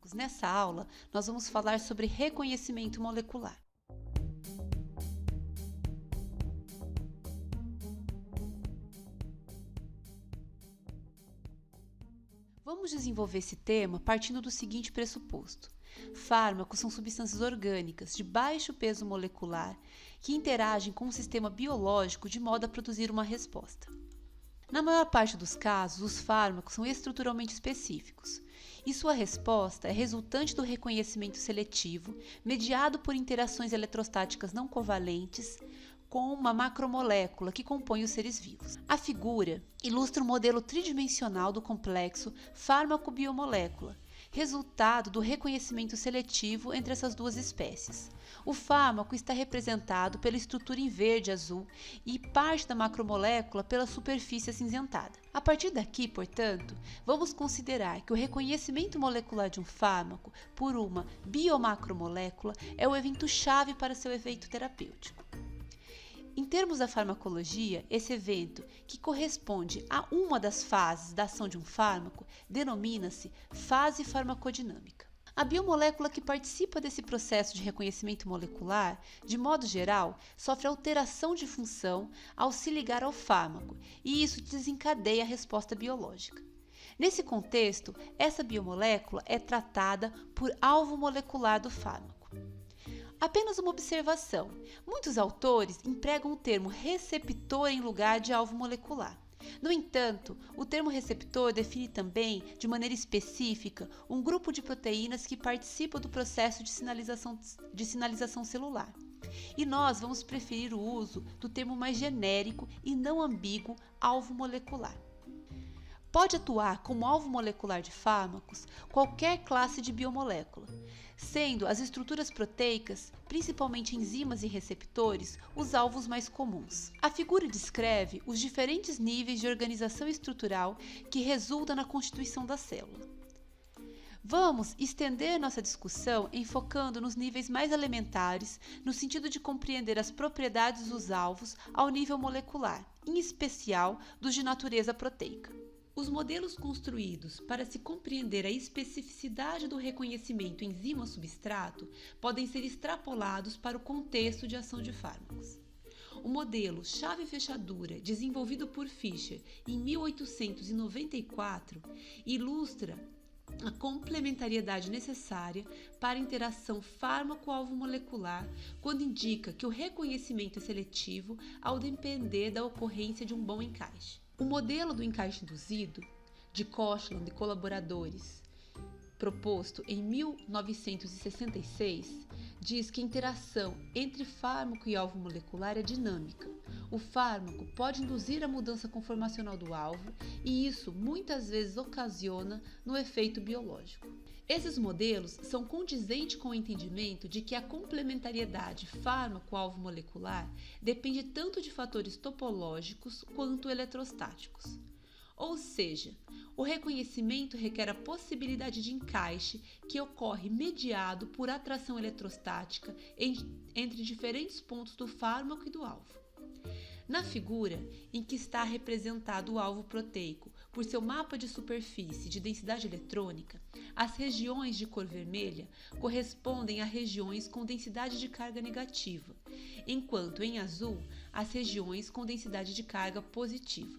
fármacos. Nessa aula, nós vamos falar sobre reconhecimento molecular. Vamos desenvolver esse tema partindo do seguinte pressuposto. Fármacos são substâncias orgânicas de baixo peso molecular que interagem com o sistema biológico de modo a produzir uma resposta. Na maior parte dos casos, os fármacos são estruturalmente específicos, e sua resposta é resultante do reconhecimento seletivo, mediado por interações eletrostáticas não covalentes com uma macromolécula que compõe os seres vivos. A figura ilustra o modelo tridimensional do complexo fármaco-biomolécula, resultado do reconhecimento seletivo entre essas duas espécies. O fármaco está representado pela estrutura em verde e azul e parte da macromolécula pela superfície acinzentada. A partir daqui, portanto, vamos considerar que o reconhecimento molecular de um fármaco por uma biomacromolécula é o evento-chave para seu efeito terapêutico. Em termos da farmacologia, esse evento, que corresponde a uma das fases da ação de um fármaco, denomina-se fase farmacodinâmica. A biomolécula que participa desse processo de reconhecimento molecular, de modo geral, sofre alteração de função ao se ligar ao fármaco, e isso desencadeia a resposta biológica. Nesse contexto, essa biomolécula é tratada por alvo molecular do fármaco. Apenas uma observação: muitos autores empregam o termo receptor em lugar de alvo molecular. No entanto, o termo receptor define também, de maneira específica, um grupo de proteínas que participam do processo de sinalização celular. E nós vamos preferir o uso do termo mais genérico e não ambíguo alvo molecular. Pode atuar como alvo molecular de fármacos qualquer classe de biomolécula, sendo as estruturas proteicas, principalmente enzimas e receptores, os alvos mais comuns. A figura descreve os diferentes níveis de organização estrutural que resultam na constituição da célula. Vamos estender nossa discussão enfocando nos níveis mais elementares, no sentido de compreender as propriedades dos alvos ao nível molecular, em especial dos de natureza proteica. Os modelos construídos para se compreender a especificidade do reconhecimento enzima-substrato podem ser extrapolados para o contexto de ação de fármacos. O modelo chave-fechadura, desenvolvido por Fischer em 1894, ilustra a complementariedade necessária para a interação fármaco-alvo molecular quando indica que o reconhecimento é seletivo ao depender da ocorrência de um bom encaixe. O modelo do encaixe induzido, de Koshland e colaboradores, proposto em 1966, diz que a interação entre fármaco e alvo molecular é dinâmica. O fármaco pode induzir a mudança conformacional do alvo e isso muitas vezes ocasiona no efeito biológico. Esses modelos são condizentes com o entendimento de que a complementariedade fármaco-alvo molecular depende tanto de fatores topológicos quanto eletrostáticos. Ou seja, o reconhecimento requer a possibilidade de encaixe que ocorre mediado por atração eletrostática entre diferentes pontos do fármaco e do alvo. Na figura, em que está representado o alvo proteico por seu mapa de superfície de densidade eletrônica, as regiões de cor vermelha correspondem a regiões com densidade de carga negativa, enquanto em azul, as regiões com densidade de carga positiva.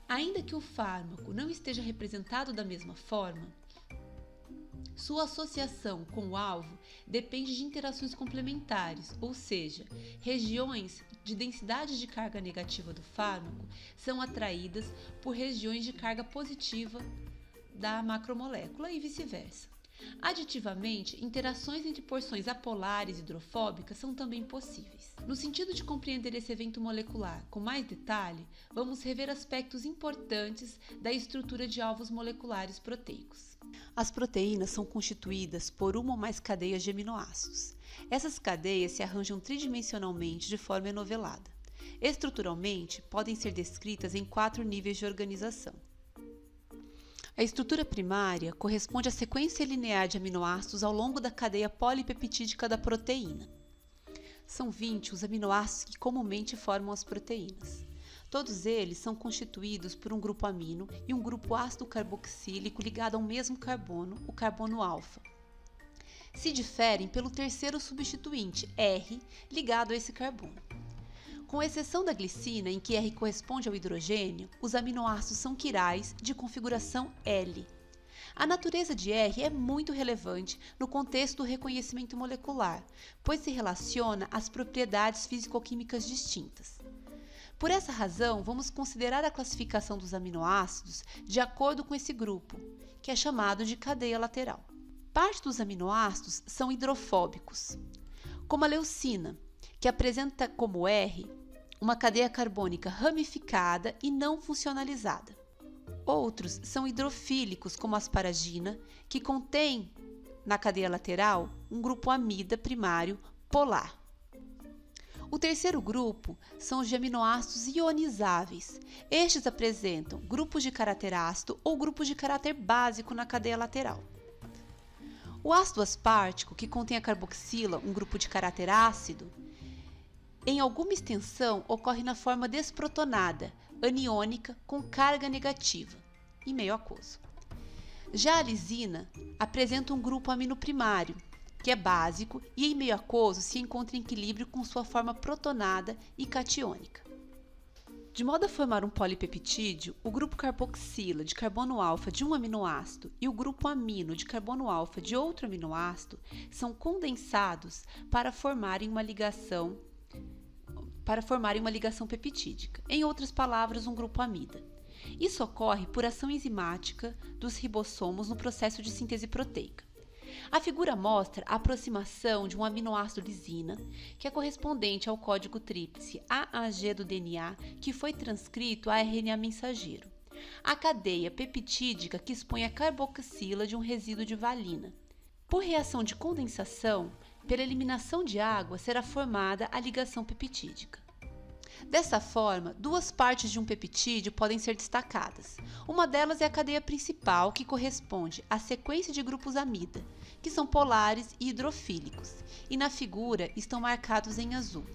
Ainda que o fármaco não esteja representado da mesma forma, sua associação com o alvo depende de interações complementares, ou seja, regiões de densidade de carga negativa do fármaco são atraídas por regiões de carga positiva da macromolécula e vice-versa. Aditivamente, interações entre porções apolares e hidrofóbicas são também possíveis. No sentido de compreender esse evento molecular com mais detalhe, vamos rever aspectos importantes da estrutura de alvos moleculares proteicos. As proteínas são constituídas por uma ou mais cadeias de aminoácidos. Essas cadeias se arranjam tridimensionalmente de forma enovelada. Estruturalmente, podem ser descritas em 4 níveis de organização. A estrutura primária corresponde à sequência linear de aminoácidos ao longo da cadeia polipeptídica da proteína. São 20 os aminoácidos que comumente formam as proteínas. Todos eles são constituídos por um grupo amino e um grupo ácido carboxílico ligado ao mesmo carbono, o carbono alfa. Se diferem pelo terceiro substituinte, R, ligado a esse carbono. Com exceção da glicina, em que R corresponde ao hidrogênio, os aminoácidos são quirais de configuração L. A natureza de R é muito relevante no contexto do reconhecimento molecular, pois se relaciona às propriedades físico-químicas distintas. Por essa razão, vamos considerar a classificação dos aminoácidos de acordo com esse grupo, que é chamado de cadeia lateral. Parte dos aminoácidos são hidrofóbicos, como a leucina, que apresenta como R uma cadeia carbônica ramificada e não funcionalizada. Outros são hidrofílicos, como a asparagina, que contém na cadeia lateral um grupo amida primário polar. O terceiro grupo são os de aminoácidos ionizáveis. Estes apresentam grupos de caráter ácido ou grupos de caráter básico na cadeia lateral. O ácido aspartico, que contém a carboxila, um grupo de caráter ácido, em alguma extensão ocorre na forma desprotonada, aniônica, com carga negativa, e meio aquoso. Já a lisina apresenta um grupo amino primário, que é básico e em meio aquoso se encontra em equilíbrio com sua forma protonada e catiônica. De modo a formar um polipeptídeo, o grupo carboxila de carbono alfa de um aminoácido e o grupo amino de carbono alfa de outro aminoácido são condensados para formarem uma ligação peptídica, em outras palavras, um grupo amida. Isso ocorre por ação enzimática dos ribossomos no processo de síntese proteica. A figura mostra a aproximação de um aminoácido lisina, que é correspondente ao código tríplice AAG do DNA, que foi transcrito a RNA mensageiro. A cadeia peptídica que expõe a carboxila de um resíduo de valina. Por reação de condensação, pela eliminação de água, será formada a ligação peptídica. Dessa forma, duas partes de um peptídeo podem ser destacadas. Uma delas é a cadeia principal, que corresponde à sequência de grupos amida, que são polares e hidrofílicos, e na figura estão marcados em azul.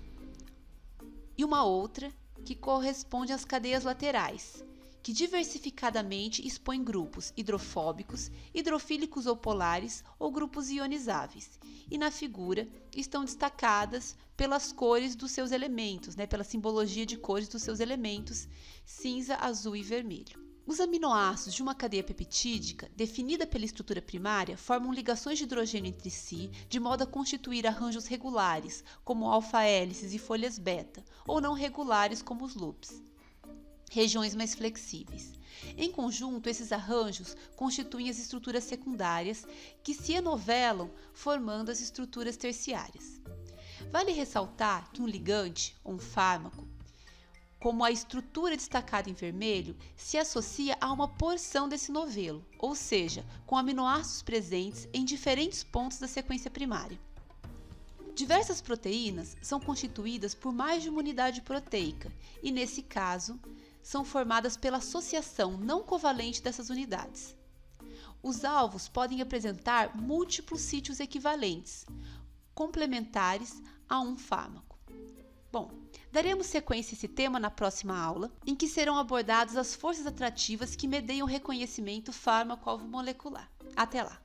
E uma outra, que corresponde às cadeias laterais, que diversificadamente expõem grupos hidrofóbicos, hidrofílicos ou polares ou grupos ionizáveis. E na figura estão destacadas pelas cores dos seus elementos, pela simbologia de cores dos seus elementos, cinza, azul e vermelho. Os aminoácidos de uma cadeia peptídica, definida pela estrutura primária, formam ligações de hidrogênio entre si, de modo a constituir arranjos regulares, como alfa-hélices e folhas beta, ou não regulares, como os loops. Regiões mais flexíveis. Em conjunto, esses arranjos constituem as estruturas secundárias que se enovelam, formando as estruturas terciárias. Vale ressaltar que um ligante, ou um fármaco, como a estrutura destacada em vermelho, se associa a uma porção desse novelo, ou seja, com aminoácidos presentes em diferentes pontos da sequência primária. Diversas proteínas são constituídas por mais de uma unidade proteica e, nesse caso, são formadas pela associação não covalente dessas unidades. Os alvos podem apresentar múltiplos sítios equivalentes, complementares a um fármaco. Bom, daremos sequência a esse tema na próxima aula, em que serão abordadas as forças atrativas que medeiam o reconhecimento fármaco-alvo molecular. Até lá!